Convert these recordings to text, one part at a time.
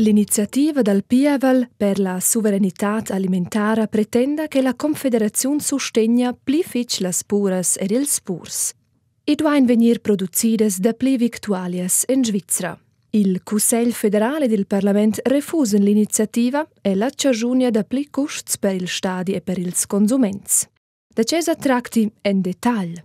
L'iniziativa dal Pievel per la sovranità alimentare pretende che la Confederazione sostegna pli fitch las puras ed ils purs. E duain venir produzides da pli victualias in Svizzera. Il Cussegl federale del Parlament refusen l'iniziativa e la cagiunia da pli costs per il stadi e per ils consuments. Da cesa tracti en dettagl.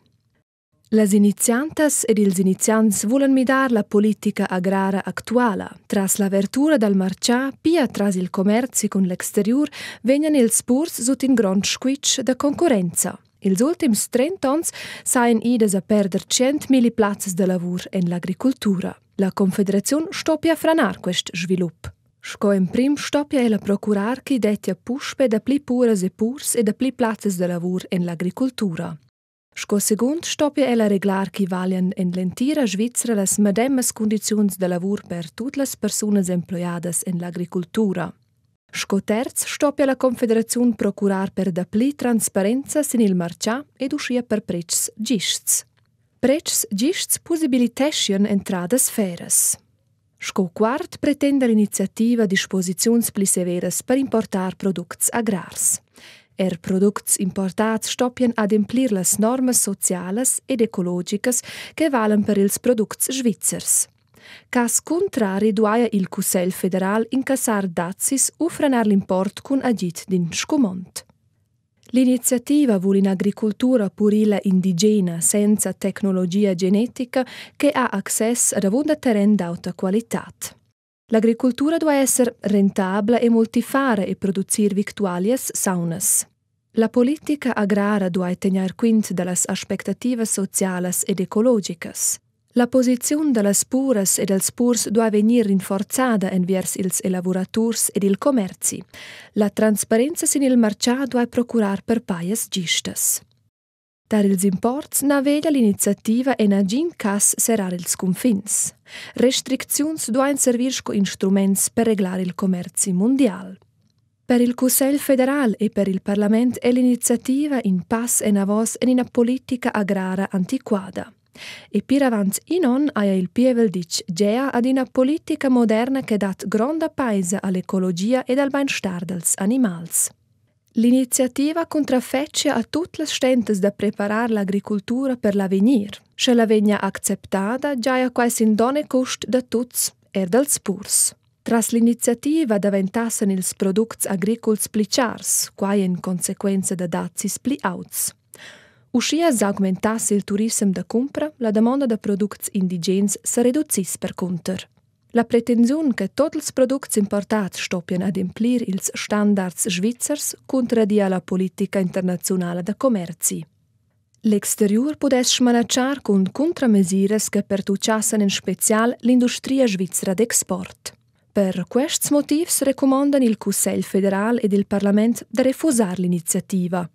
Las iniziantas ed ils iniziants volen midar la politica agrara actuala. Tras l'avertura dal marcià, pia tras il commerci con l'exterior, vegnan ils purs sut in grand squitch da concorrenza. Ils ultims 30 ans saien ides a perder 100.000 plazzas de lavur en l'agricultura. La Confederazione stoppia franar quest svilup. Sco in prim stoppia ella procurar chi detia puspe da pli puras e purs e da pli plazzas de lavur en l'agricultura. Sco secund stoppia ella reglar chi valian en l'entira Svizzera las medemmas condiziuns de lavur per tut las persunas employadas en l'agricultura. Sco terz stoppia la Confederazione procurar per da pli transparenza sin il marcià ed uscia per precs gists. Precs gists possibilitescian entradas feras. Sco quart pretende l'iniziativa disposiziuns pli severas per importar products agrars. Products importats stoppian ad emplir las normas socialas ed ecologicas che valen per ils products svizzers. Cas contrari duaia il Cussegl federal incassar dazis u frenar l'import cun agit din scumont. L'iniziativa vuol in agricultura purila indigena senza tecnologia genetica che ha access ad avunda terren d'auta qualitat. L'agricultura deve essere rentabile e multifare e produzir victualias saunas. La politica agrara deve tener quint de aspettativas socialas ed ecologicas. La posizione delle puras e dels purs deve venir rinforzata envers ils elaboraturs ed il commerci. La trasparenza sin il marcià deve procurar per paias gistas. Dar ils imports naveglia l'iniziativa en agin cas serar ils confins. Restricziuns duain servir sco instruments per reglar il commerci mondial. Per il Cussegl federal e per il Parlament è l'iniziativa in pass en avos en una politica agrara antiquada. E pir avant inon aia il Pievel dic gea ad una politica moderna che dat gronda paisa all'ecologia ed al beinstar dels animals. L'iniziativa contraffeccia a tutte le stentes da preparar l'agricultura per l'avenir. Se la vegna acceptada già quai sin done cost da tuts dels purs. Tras l'iniziativa daventassen ils products agricols pli chars, quai in consequenza da dazis pli auts. Uscia s'augmentasse il turism da compra, la domanda da products indigens se reducis per conter. La pretensiun che tots els products importats stoppian ad emplir ils standards svizzers contradia la politica internazionale da commerci. L'exterior podes smanacciar con contramesiras che pertuciassen in special l'industria svizzera d'export. Per quests motivs recomandan il Cussegl federal ed il Parlament da refusar l'iniziativa.